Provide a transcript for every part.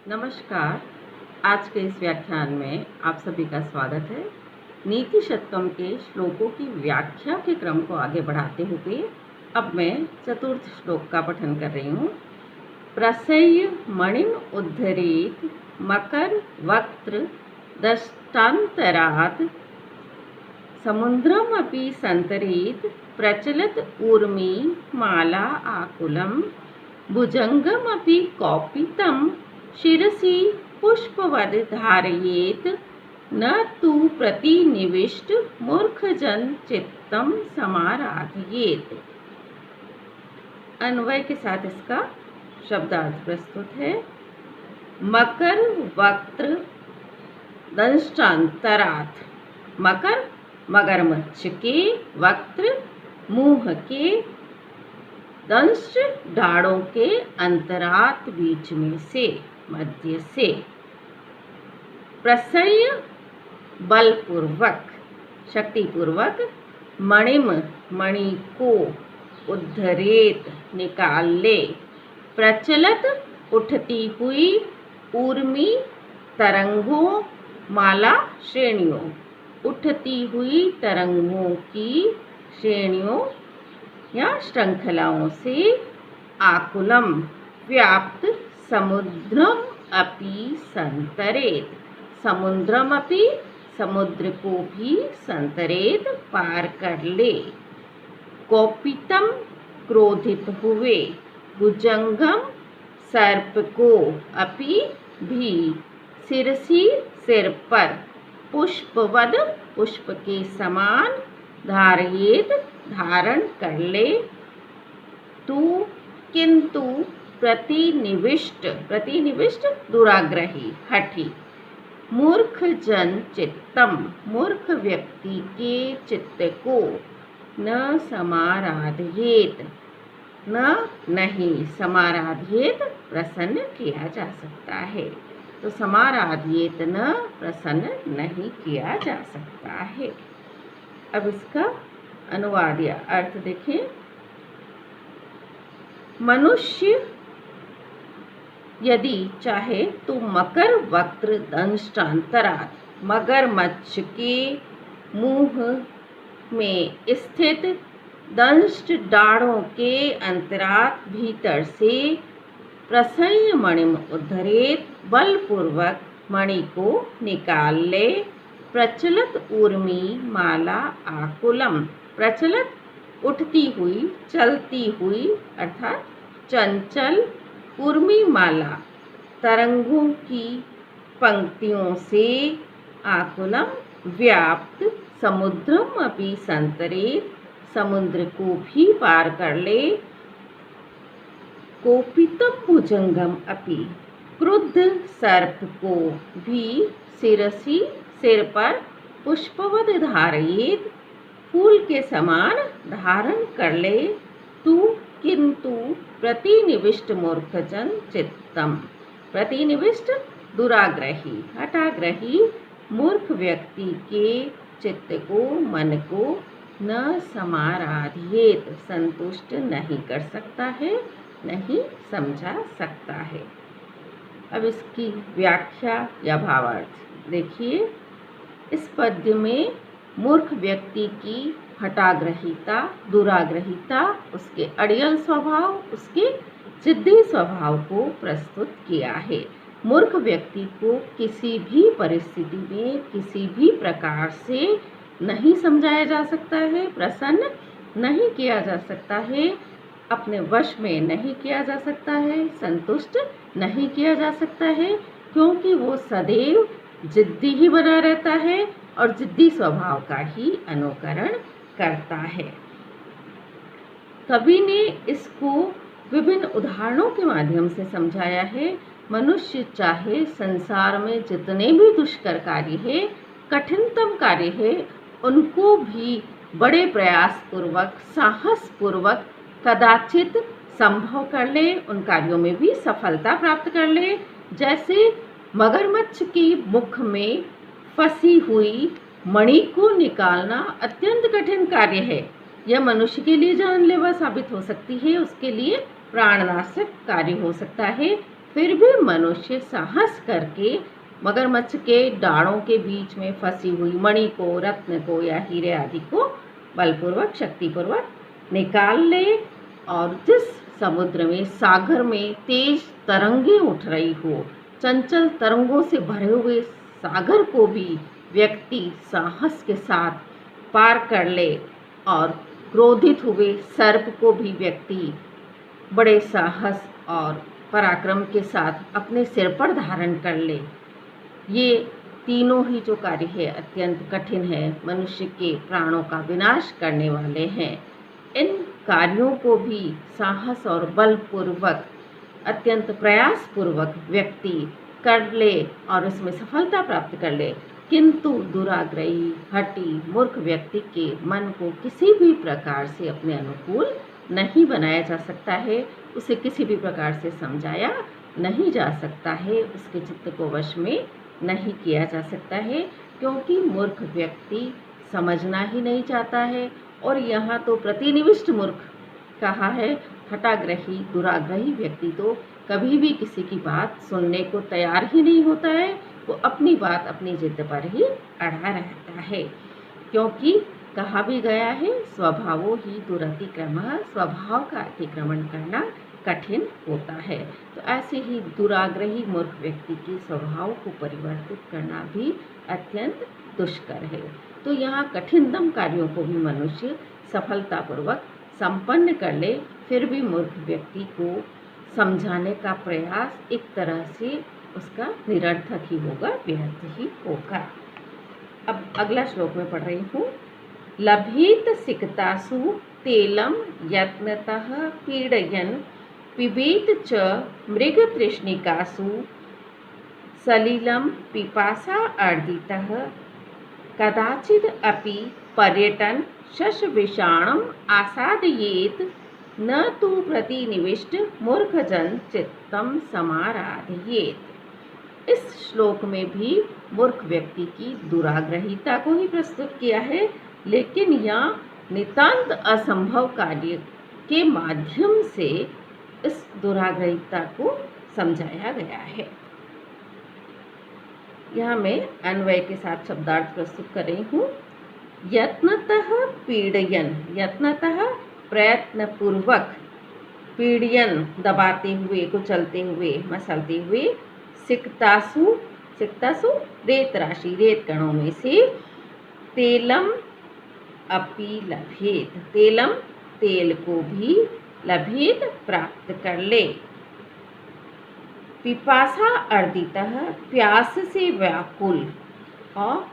नमस्कार। आज के इस व्याख्यान में आप सभी का स्वागत है। नीति शतकम के श्लोकों की व्याख्या के क्रम को आगे बढ़ाते हुए अब मैं चतुर्थ श्लोक का पठन कर रही हूँ। प्रसह्य मणिम उद्धरेत मकर वक्त्र दष्टान्तरात् समुद्रमपि संतरेत प्रचलत ऊर्मी माला आकुलम भुजंगमपि कौपितम शिरसि पुष्पवद धारयेत न तु प्रतिनिविष्ट मूर्खजन चित्तम समाराधयेत। अन्वय के साथ इसका शब्दार्थ प्रस्तुत है। मकर वक्त्र दंष्टान्तरात्, मकर मगरमच्छ के, वक्त्र मुंह के, दंश दाढ़ों के, अंतरात बीच में से, मध्य से, प्रसह्य बलपूर्वक शक्तिपूर्वक, मणिम मणि को, उद्धरेत निकाल ले, प्रचलत उठती हुई, ऊर्मी तरंगों, माला श्रेणियों, उठती हुई तरंगों की श्रेणियों या श्रृंखलाओं से, आकुलम व्याप्त, समुद्रम अपि संतरेत, समुद्रम अपि समुद्र को भी, संतरेत पार कर ले, कौपितम क्रोधित हुए, भुजंगम सर्प को, अपि भी, शिरसी सिर पर, पुष्पवद पुष्प के समान, धारयेत धारण कर ले, तू किंतु प्रतिनिविष्ट दुराग्रही हठी, मूर्ख जन चित्तम मूर्ख व्यक्ति के चित्त को, न समाराधयेत नहीं समाराधयेत प्रसन्न किया जा सकता है। तो समाराधयेत न प्रसन्न नहीं किया जा सकता है। अब इसका अनुवाद या अर्थ देखें। मनुष्य यदि चाहे तो मकर वक्त्र दंष्टान्तरात्, मगरमच्छ के मुंह में स्थित दंष्ट दाढ़ों के अंतरात भीतर से, प्रसह्य मणिम उद्धरेत बलपूर्वक मणि को निकाल ले, प्रचलत ऊर्मी माला आकुलम प्रचलत उठती हुई, चलती हुई अर्थात चंचल, ऊर्मी माला तरंगों की पंक्तियों से, आकुलम व्याप्त, समुद्रम अपि संतरेत समुद्र को भी पार कर ले, कौपितम भुजंगम अपि क्रुद्ध सर्प को भी, शिरसी सिर पर, पुष्पवद धारयेत फूल के समान धारण कर ले, तू किंतु प्रतिनिविष्ट मूर्खजन चित्तम प्रतिनिविष्ट दुराग्रही हठाग्रही मूर्ख व्यक्ति के चित्त को, मन को, न समाराधयेत संतुष्ट नहीं कर सकता है, नहीं समझा सकता है। अब इसकी व्याख्या या भावार्थ देखिए। इस पद्य में मूर्ख व्यक्ति की हठाग्रहिता, दुराग्रहिता, उसके अड़ियल स्वभाव, उसके जिद्दी स्वभाव को प्रस्तुत किया है। मूर्ख व्यक्ति को किसी भी परिस्थिति में, किसी भी प्रकार से नहीं समझाया जा सकता है, प्रसन्न नहीं किया जा सकता है, अपने वश में नहीं किया जा सकता है, संतुष्ट नहीं किया जा सकता है, क्योंकि वो सदैव जिद्दी ही बना रहता है और जिद्दी स्वभाव का ही अनुकरण करता है। कवि ने इसको विभिन्न उदाहरणों के माध्यम से समझाया है। मनुष्य चाहे संसार में जितने भी दुष्कर कार्य है, कठिनतम कार्य है, उनको भी बड़े प्रयास पूर्वक, साहस पूर्वक कदाचित संभव कर ले, उन कार्यों में भी सफलता प्राप्त कर ले। जैसे मगरमच्छ की मुख में फंसी हुई मणि को निकालना अत्यंत कठिन कार्य है। यह मनुष्य के लिए जानलेवा साबित हो सकती है, उसके लिए प्राणनाशक कार्य हो सकता है, फिर भी मनुष्य साहस करके मगरमच्छ के डाढ़ों के बीच में फंसी हुई मणि को, रत्न को या हीरे आदि को बलपूर्वक, शक्तिपूर्वक निकाल ले। और जिस समुद्र में, सागर में तेज तरंगे उठ रही हो, चंचल तरंगों से भरे हुए सागर को भी व्यक्ति साहस के साथ पार कर ले और क्रोधित हुए सर्प को भी व्यक्ति बड़े साहस और पराक्रम के साथ अपने सिर पर धारण कर ले। ये तीनों ही जो कार्य है अत्यंत कठिन है, मनुष्य के प्राणों का विनाश करने वाले हैं। इन कार्यों को भी साहस और बलपूर्वक, अत्यंत प्रयासपूर्वक व्यक्ति कर ले और उसमें सफलता प्राप्त कर ले, किंतु दुराग्रही, हठी, मूर्ख व्यक्ति के मन को किसी भी प्रकार से अपने अनुकूल नहीं बनाया जा सकता है, उसे किसी भी प्रकार से समझाया नहीं जा सकता है, उसके चित्त को वश में नहीं किया जा सकता है, क्योंकि मूर्ख व्यक्ति समझना ही नहीं चाहता है। और यहाँ तो प्रतिनिविष्ट मूर्ख कहा है, हठाग्रही, दुराग्रही व्यक्ति तो कभी भी किसी की बात सुनने को तैयार ही नहीं होता है, वो अपनी बात अपनी जिद पर ही अड़ा रहता है, क्योंकि कहा भी गया है, स्वभावो ही दुरतिक्रमः, स्वभाव का अतिक्रमण करना कठिन होता है। तो ऐसे ही दुराग्रही मूर्ख व्यक्ति के स्वभाव को परिवर्तित करना भी अत्यंत दुष्कर है। तो यहाँ कठिनतम कार्यों को भी मनुष्य सफलतापूर्वक संपन्न कर ले, फिर भी मूर्ख व्यक्ति को समझाने का प्रयास एक तरह से उसका निरर्थक ही होगा, व्यर्थ ही होगा। अब अगला श्लोक में पढ़ रही हूँ। लभेत सिकतासु तेलम यत्नतः पीडयन् पिबेत च मृगतृष्णिकासु सलिलं पिपासा अर्दितः कदाचिद् अपि पर्यटन शशविषाणम् आसादयेत् न तु प्रतिनिविष्ट मूर्खजन चित्तम समाराधयेत्। इस श्लोक में भी मूर्ख व्यक्ति की दुराग्रहिता को ही प्रस्तुत किया है, लेकिन यह नितांत असंभव कार्य के माध्यम से इस दुराग्रहिता को समझाया गया है। यहाँ मैं अन्वय के साथ शब्दार्थ प्रस्तुत कर रही हूँ। यत्नतः पीडयन, यत्नतः प्रयत्नपूर्वक, पीडयन दबाते हुए, कुचलते हुए, मसलते हुए, सिकतासु, सिकतासु रेत राशि, रेत कणों में से, तेलम अपि लभेत, तेलम तेल को भी, लभेत प्राप्त कर ले, पिपासा अर्दितः प्यास से व्याकुल, और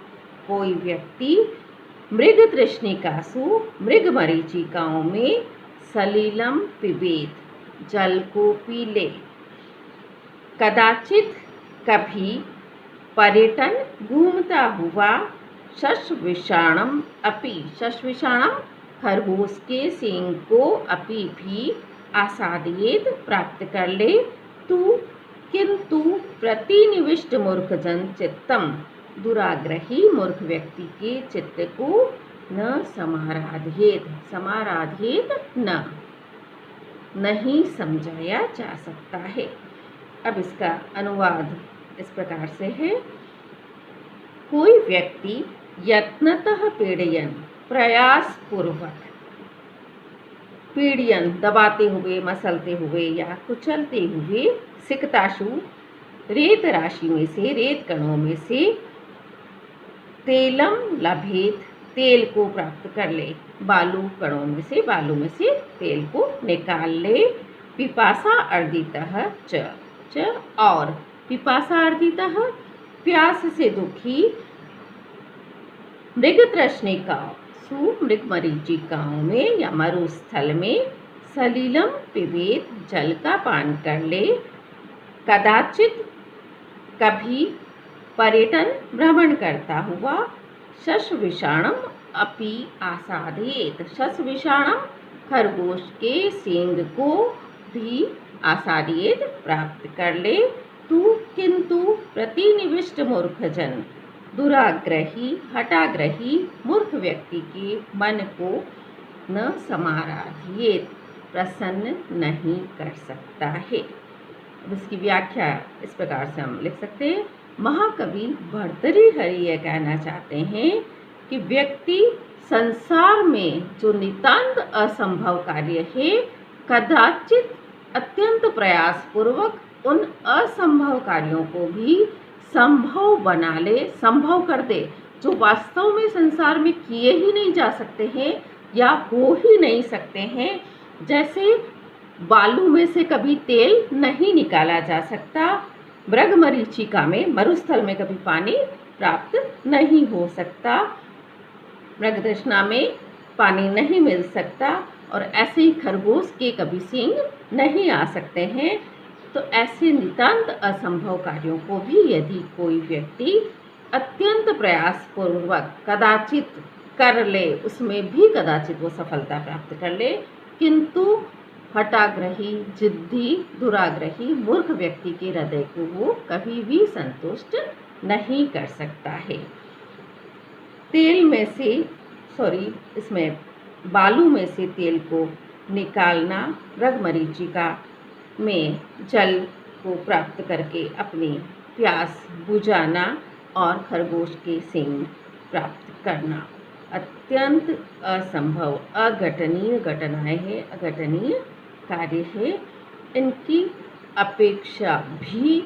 कोई व्यक्ति मृग तृष्णिकासु, मृग मरीचिकाओं में, सलिलम पिबेत, जल को पी ले, कदाचित कभी, पर्यटन घूमता हुआ, शशविषाणम अपि, शशविषाणम खरगोश के सींग को, अपि भी, आसादयेत प्राप्त कर ले, तू किंतु प्रतिनिविष्ट मूर्खजन चित्तम, दुराग्रही मूर्ख व्यक्ति के चित्त को न समाराधयेत, समाराधयेत न, नहीं समझाया जा सकता है। अब इसका अनुवाद इस प्रकार से है। कोई व्यक्ति यत्नतः पीडयन, प्रयास पूर्वक, पीडयन दबाते हुए, मसलते हुए या कुचलते हुए, सिकताशु रेत राशि में से, रेत कणों में से, तेलम लभेत तेल को प्राप्त कर ले, बालू कणों में से, बालू में से तेल को निकाल ले, पिपासा अर्दितः च और पिपासा अर्दितः प्यास से दुखी, मृग तृष्णिकासु मृग मरीचिकाओं में या मरुस्थल में, सलिलम पिबेत जल का पान कर ले, कदाचित कभी, पर्यटन भ्रमण करता हुआ, शशविषाणम अपि आसादयेत, शशविषाणम खरगोश के सींग को भी, आसादयेत प्राप्त कर ले, तू किंतु प्रतिनिविष्ट मूर्खजन, दुराग्रही, हठाग्रही मूर्ख व्यक्ति के मन को न समाराधयेत, प्रसन्न नहीं कर सकता है। अब इसकी व्याख्या इस प्रकार से हम लिख सकते हैं। महाकवि भर्तृहरि यह कहना चाहते हैं कि व्यक्ति संसार में जो नितांत असंभव कार्य है, कदाचित अत्यंत प्रयास पूर्वक उन असंभव कार्यों को भी संभव बना ले, संभव कर दे, जो वास्तव में संसार में किए ही नहीं जा सकते हैं या हो ही नहीं सकते हैं। जैसे बालू में से कभी तेल नहीं निकाला जा सकता, मृगमरीचिका में, मरुस्थल में कभी पानी प्राप्त नहीं हो सकता, मृगतृष्णा में पानी नहीं मिल सकता, और ऐसे ही खरगोश के कभी सींग नहीं आ सकते हैं। तो ऐसे नितांत असंभव कार्यों को भी यदि कोई व्यक्ति अत्यंत प्रयासपूर्वक कदाचित कर ले, उसमें भी कदाचित वो सफलता प्राप्त कर ले, किंतु हठाग्रही, जिद्दी, दुराग्रही, मूर्ख व्यक्ति के हृदय को वो कभी भी संतुष्ट नहीं कर सकता है। तेल में से इसमें बालू में से तेल को निकालना, मृगमरीचिका में जल को प्राप्त करके अपनी प्यास बुझाना और खरगोश के सींग प्राप्त करना अत्यंत असंभव, अघटनीय घटनाएं हैं, अघटनीय कार्य है। इनकी अपेक्षा भी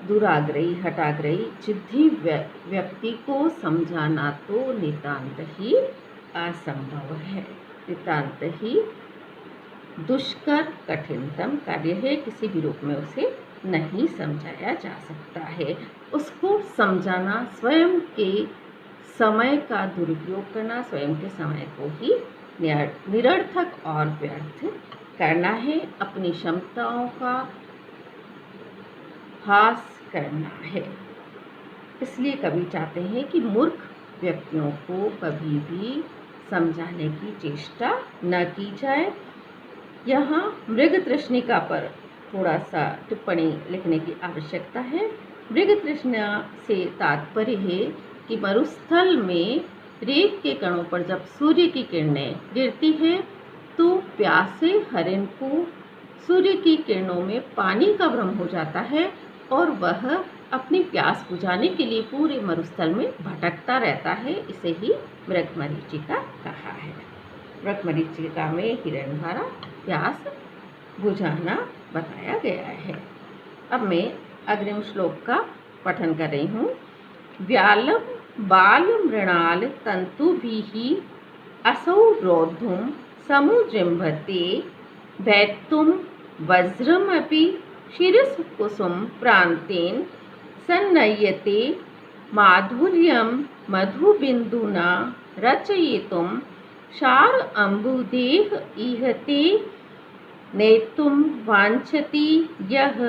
दुराग्रही, हठाग्रही, जिद्दी व्यक्ति को समझाना तो नितांत ही असंभव है, नितांत ही दुष्कर कठिनतम कार्य है। किसी भी रूप में उसे नहीं समझाया जा सकता है। उसको समझाना स्वयं के समय का दुरुपयोग करना, स्वयं के समय को ही निरर्थक और व्यर्थ करना है, अपनी क्षमताओं का हास करना है। इसलिए कवि चाहते हैं कि मूर्ख व्यक्तियों को कभी भी समझाने की चेष्टा न की जाए। यहाँ मृगतृष्णिका पर थोड़ा सा टिप्पणी लिखने की आवश्यकता है। मृगतृष्णा से तात्पर्य है कि मरुस्थल में रेत के कणों पर जब सूर्य की किरणें गिरती है तो प्यासे हरिण को सूर्य की किरणों में पानी का भ्रम हो जाता है और वह अपनी प्यास बुझाने के लिए पूरे मरुस्थल में भटकता रहता है। इसे ही मृगमरीचिका कहा है। मृगमरीचिका में हिरण द्वारा प्यास बुझाना बताया गया है। अब मैं अग्रिम श्लोक का पठन कर रही हूँ। व्यालम बाल मृणाल तंतुभिः असौ रोद्धुं समुजृम्भते वैत्तुं वज्रमपि शिरःकुसुम प्रान्तेन सन्नय्यते माधुर्यं मधुबिन्दुना रचयितुं शार अम्बुदेह इहते नेतुं वाञ्छति यः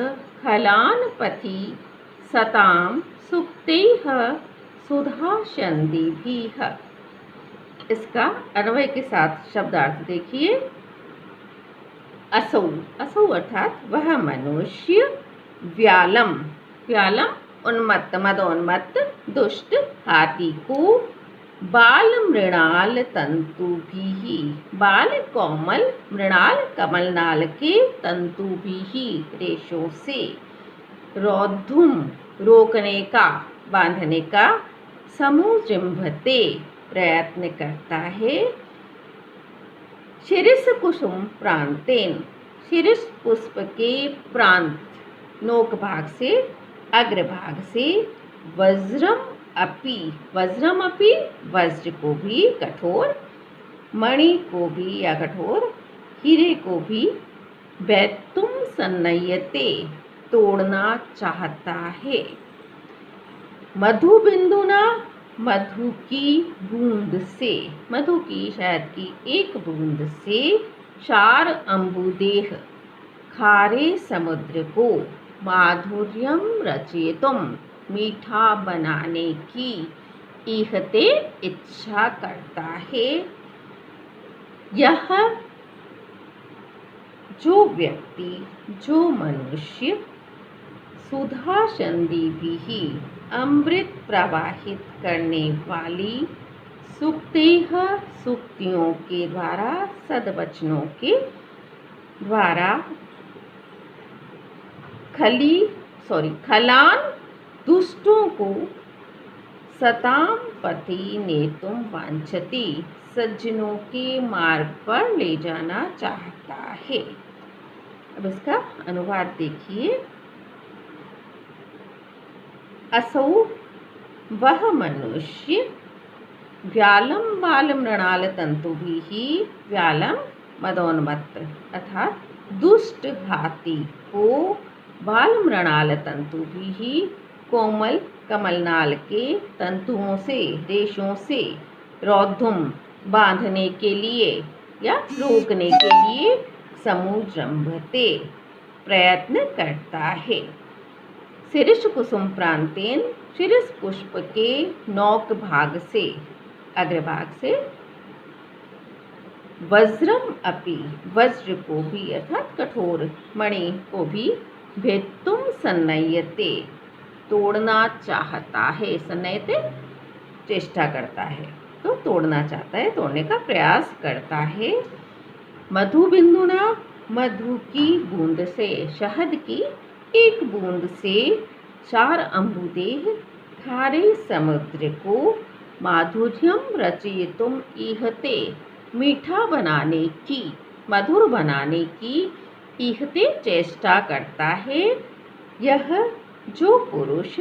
खलानपथि सतां सुप्तैः सुधाचन्दिभिः। इसका अन्वय के साथ शब्दार्थ देखिए। असौ, असौ अर्थात वह मनुष्य, व्यालम, व्यालम उन्मत्त, मदोन्मत्त, दुष्ट हाथी को, बाल मृणाल तंतुभिः, बाल कोमल, मृणाल कमल नाल के, तंतुभिः रेशों से, रोद्धुम रोकने का, बांधने का, समुजृम्भते प्रयत्न करता है, शिरीष कुसुम प्रांतेन, शिरीष पुष्प के प्रांत, नोक भाग से, अग्रभाग से, वज्रम अपि, वज्रम अपि वज्र को भी, कठोर, मणि को भी या कठोर, हीरे को भी, वैत्तुं सन्नय्यते तोड़ना चाहता है, मधु बिंदुना मधु की बूंद से, मधु की शहद की एक बूंद से, शार अम्बुदेह खारे समुद्र को, माधुर्यम रचयितुम मीठा बनाने की, इहते इच्छा करता है। यह जो व्यक्ति, जो मनुष्य, सुधा चंदीभिः अमृत प्रवाहित करने वाली, सुक्तेह सुक्तियों के द्वारा, सद्वचनों के द्वारा, खलान दुष्टों को सताम पति नेतुम वांछति, सज्जनों के मार्ग पर ले जाना चाहता है। अब इसका अनुवाद देखिए। असौ वह मनुष्य व्यालम बाल मृणाल तंतुभिः व्यालम मदोन्मत्त, अर्थात दुष्ट हाथी को बाल मृणाल तंतुभिः कोमल कमलनाल के तंतुओं से, रेशों से, रोद्धुम बांधने के लिए या रोकने के लिए समुजृंभते प्रयत्न करता है। शीर्ष कुसुम प्रांतेन, शीर्ष पुष्प के नौक भाग से, अग्रभाग से, वज्रम अपि, वज्र को भी अर्थात कठोर मणि को भी, भेत्तुम सन्नयते तोड़ना चाहता है, सन्नयते चेष्टा करता है, तो तोड़ना चाहता है, तोड़ने का प्रयास करता है। मधु बिंदुना, मधु की बूंद से, शहद की एक बूंद से, चार अम्बुदेह खारे समुद्र को, माधुर्यम रचयितुम ईहते मीठा बनाने की, मधुर बनाने की, ईहते चेष्टा करता है। यह जो पुरुष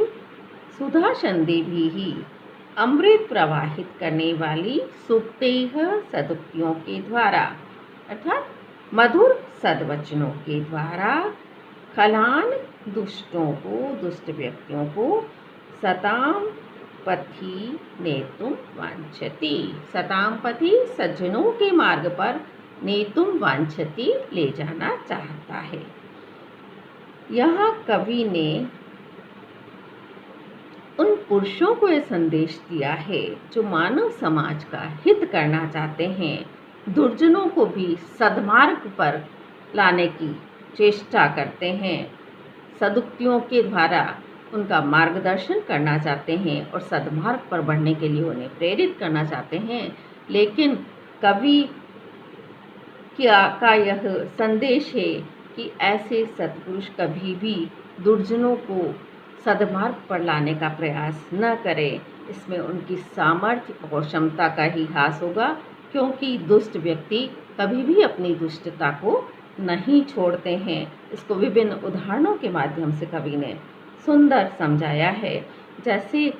सुधा संदेभिः अमृत प्रवाहित करने वाली सुप्तेह सदुक्तियों के द्वारा, अर्थात मधुर सद्वचनों के द्वारा, खलान दुष्टों को, दुष्ट व्यक्तियों को, सताम पथि नेतुम वांछति, सताम पथि सज्जनों के मार्ग पर, नेतुम वांछति ले जाना चाहता है। यहाँ कवि ने उन पुरुषों को यह संदेश दिया है जो मानव समाज का हित करना चाहते हैं, दुर्जनों को भी सद्मार्ग पर लाने की चेष्टा करते हैं, सदुक्तियों के द्वारा उनका मार्गदर्शन करना चाहते हैं और सद्मार्ग पर बढ़ने के लिए उन्हें प्रेरित करना चाहते हैं। लेकिन कवि का यह संदेश है कि ऐसे सत्पुरुष कभी भी दुर्जनों को सद्मार्ग पर लाने का प्रयास न करें। इसमें उनकी सामर्थ्य और क्षमता का ही ह्रास होगा, क्योंकि दुष्ट व्यक्ति कभी भी अपनी दुष्टता को नहीं छोड़ते हैं। इसको विभिन्न उदाहरणों के माध्यम से कवि ने सुंदर समझाया है। जैसे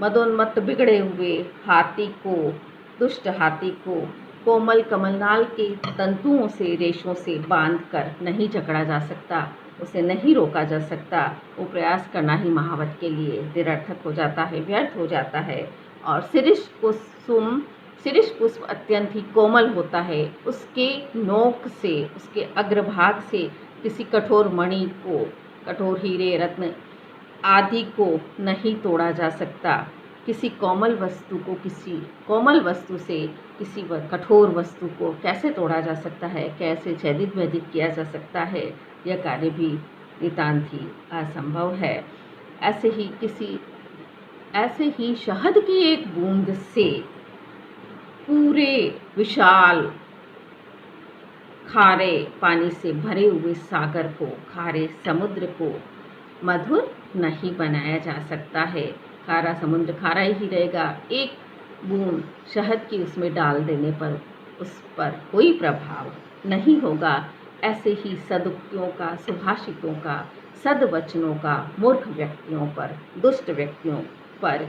मदोन्मत्त बिगड़े हुए हाथी को, दुष्ट हाथी को कोमल कमलनाल के तंतुओं से, रेशों से बांधकर नहीं जकड़ा जा सकता, उसे नहीं रोका जा सकता। वो प्रयास करना ही महावत के लिए निरर्थक हो जाता है, व्यर्थ हो जाता है। और शिरीष पुष्प अत्यंत ही कोमल होता है, उसके नोक से, उसके अग्रभाग से किसी कठोर मणि को, कठोर हीरे रत्न आदि को नहीं तोड़ा जा सकता। किसी कोमल वस्तु को, किसी कोमल वस्तु से किसी कठोर वस्तु को कैसे तोड़ा जा सकता है, कैसे छेदित भेदित किया जा सकता है, यह कार्य भी नितांत ही असंभव है। ऐसे ही शहद की एक बूंद से पूरे विशाल खारे पानी से भरे हुए सागर को, खारे समुद्र को मधुर नहीं बनाया जा सकता है। खारा समुद्र खारा ही रहेगा। एक बूंद शहद की उसमें डाल देने पर उस पर कोई प्रभाव नहीं होगा। ऐसे ही सदुक्तियों का, सुभाषितों का, सद्वचनों का मूर्ख व्यक्तियों पर, दुष्ट व्यक्तियों पर,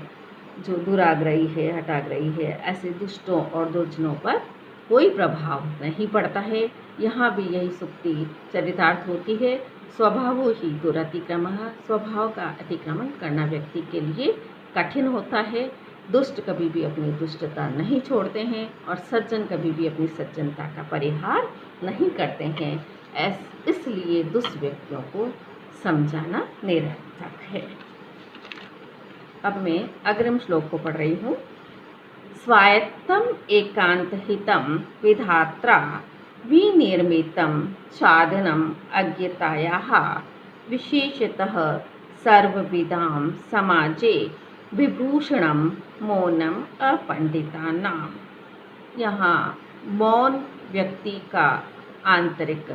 जो दुराग्रही है, हठाग्रही है, ऐसे दुष्टों और दुर्जनों पर कोई प्रभाव नहीं पड़ता है। यहाँ भी यही सुक्ति चरितार्थ होती है। स्वभावो ही दुरतिक्रमः, स्वभाव का अतिक्रमण करना व्यक्ति के लिए कठिन होता है। दुष्ट कभी भी अपनी दुष्टता नहीं छोड़ते हैं और सज्जन कभी भी अपनी सज्जनता का परिहार नहीं करते हैं। इसलिए दुष्ट व्यक्तियों को समझाना निरर्थक है। अब मैं अग्रिम श्लोक को पढ़ रही हूँ। स्वायत्तम एकांतहितं विधात्रा विनिर्मितं साधनम अज्ञतायाः विशेषतः सर्वविदां समाजे विभूषणम मौनम अपंडितानां। यहाँ मौन व्यक्ति का आंतरिक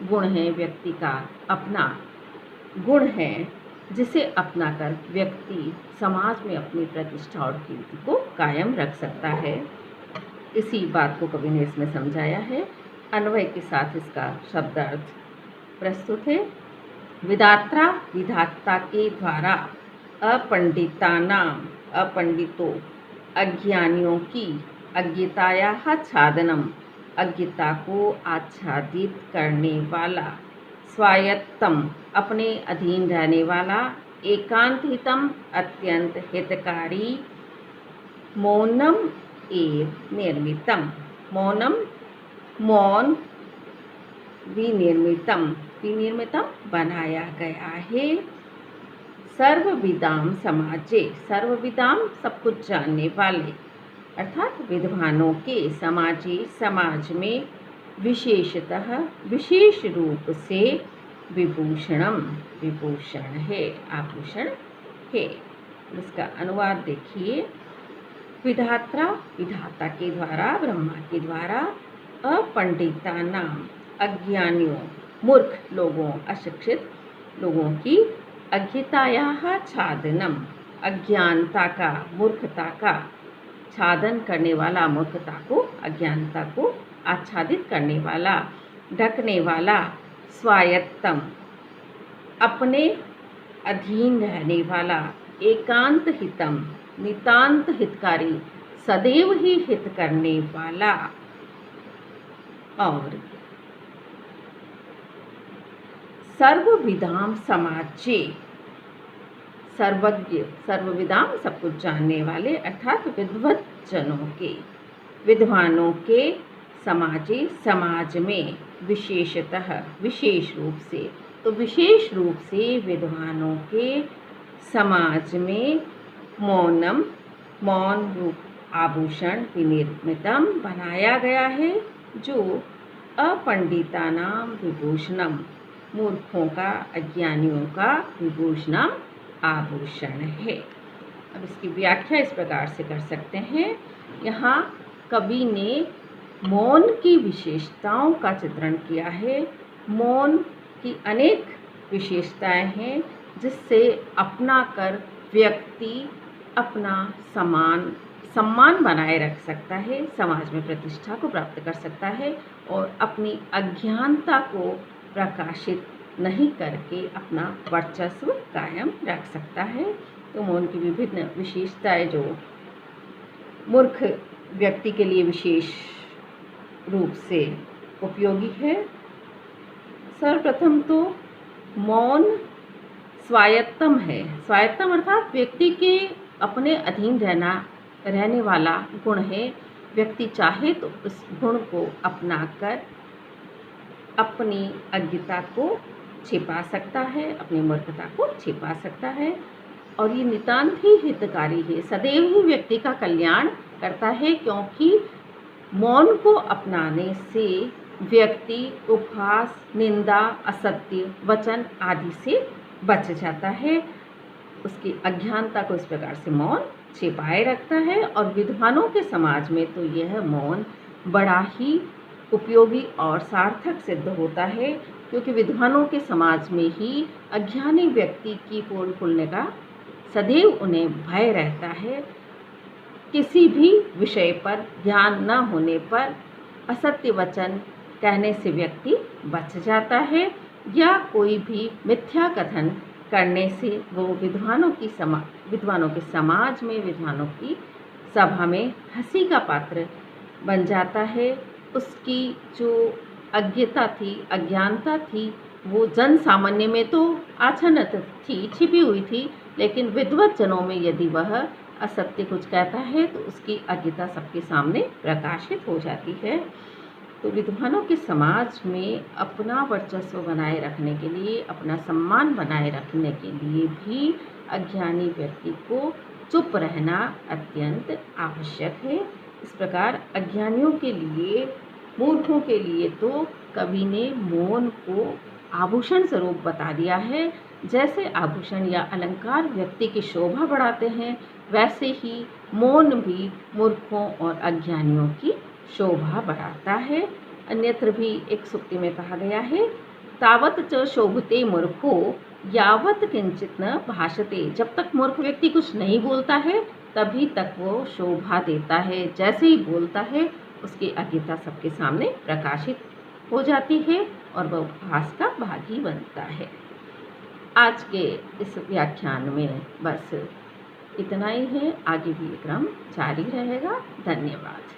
गुण है, व्यक्ति का अपना गुण है जिसे अपनाकर व्यक्ति समाज में अपनी प्रतिष्ठा और कीर्ति को कायम रख सकता है। इसी बात को कवि ने इसमें समझाया है। अन्वय के साथ इसका शब्दार्थ प्रस्तुत है। विधात्रा विधाता के द्वारा अपंडितानाम अपंडितों अज्ञानियों की अज्ञतायाः छादनम अज्ञता को आच्छादित करने वाला स्वायत्तम अपने अधीन रहने वाला एकांत हितम अत्यंत हितकारी मौनम एव निर्मितम मौनम मौन विनिर्मितम बनाया गया है। सर्वविदाम समाजे सर्वविदाम सब कुछ जानने वाले अर्थात विद्वानों के समाजे समाज में विशेषतः विशेष रूप से विभूषणम विभूषण है आभूषण है। इसका अनुवाद देखिए। विधात्रा विधाता के द्वारा ब्रह्मा के द्वारा अपंडिता नाम अज्ञानियों मूर्ख लोगों अशिक्षित लोगों की अज्ञतायाः छादनम अज्ञानता का मूर्खता का छादन करने वाला मूर्खता को अज्ञानता को आच्छादित करने वाला ढकने वाला स्वायत्तम अपने अधीन रहने वाला एकांत हितम नितांत हितकारी सदैव ही हित करने वाला और सर्वविदाम समाजे सर्वज्ञ सर्वविदाम सब कुछ जानने वाले अर्थात विद्वत जनों के विद्वानों के समाजे समाज में विशेषतः विशेष रूप से तो विशेष रूप से विद्वानों के समाज में मौनम मौन रूप आभूषण विनिर्मितम बनाया गया है जो अपंडितानाम विभूषणम मूर्खों का अज्ञानियों का विभूषणम आभूषण है। अब इसकी व्याख्या इस प्रकार से कर सकते हैं। यहाँ कवि ने मौन की विशेषताओं का चित्रण किया है। मौन की अनेक विशेषताएं हैं जिससे अपना कर व्यक्ति अपना सम्मान बनाए रख सकता है, समाज में प्रतिष्ठा को प्राप्त कर सकता है और अपनी अज्ञानता को प्रकाशित नहीं करके अपना वर्चस्व कायम रख सकता है। तो मौन की विभिन्न विशेषताएं जो मूर्ख व्यक्ति के लिए विशेष रूप से उपयोगी है। सर्वप्रथम तो मौन स्वायत्तम है। स्वायत्तम अर्थात व्यक्ति के अपने अधीन रहने वाला गुण है। व्यक्ति चाहे तो उस गुण को अपनाकर अपनी अज्ञता को छिपा सकता है, अपनी मूर्खता को छिपा सकता है और ये नितांत ही हितकारी है, सदैव ही व्यक्ति का कल्याण करता है क्योंकि मौन को अपनाने से व्यक्ति उपहास निंदा असत्य वचन आदि से बच जाता है। उसकी अज्ञानता को इस प्रकार से मौन छिपाए रखता है और विद्वानों के समाज में तो यह मौन बड़ा ही उपयोगी और सार्थक सिद्ध होता है क्योंकि विद्वानों के समाज में ही अज्ञानी व्यक्ति की पोल खुलने का सदैव उन्हें भय रहता है। किसी भी विषय पर ज्ञान न होने पर असत्य वचन कहने से व्यक्ति बच जाता है या कोई भी मिथ्या कथन करने से वो विद्वानों के समाज में विद्वानों की सभा में हंसी का पात्र बन जाता है। उसकी जो अज्ञानता थी वो जन सामान्य में तो आच्छादित थी, छिपी हुई थी, लेकिन विद्वत जनों में यदि वह असत्य कुछ कहता है तो उसकी अज्ञता सबके सामने प्रकाशित हो जाती है। तो विद्वानों के समाज में अपना वर्चस्व बनाए रखने के लिए, अपना सम्मान बनाए रखने के लिए भी अज्ञानी व्यक्ति को चुप रहना अत्यंत आवश्यक है। इस प्रकार अज्ञानियों के लिए, मूर्खों के लिए तो कवि ने मौन को आभूषण स्वरूप बता दिया है। जैसे आभूषण या अलंकार व्यक्ति की शोभा बढ़ाते हैं, वैसे ही मौन भी मूर्खों और अज्ञानियों की शोभा बढ़ाता है। अन्यत्र भी एक सूक्ति में कहा गया है, तावत च शोभते मूर्खो यावत किंचित न भाषते, जब तक मूर्ख व्यक्ति कुछ नहीं बोलता है तभी तक वो शोभा देता है। जैसे ही बोलता है उसकी अज्ञता सबके सामने प्रकाशित हो जाती है और वह उपहास का भागी बनता है। आज के इस व्याख्यान में बस इतना ही है, आगे भी ये क्रम जारी रहेगा। धन्यवाद।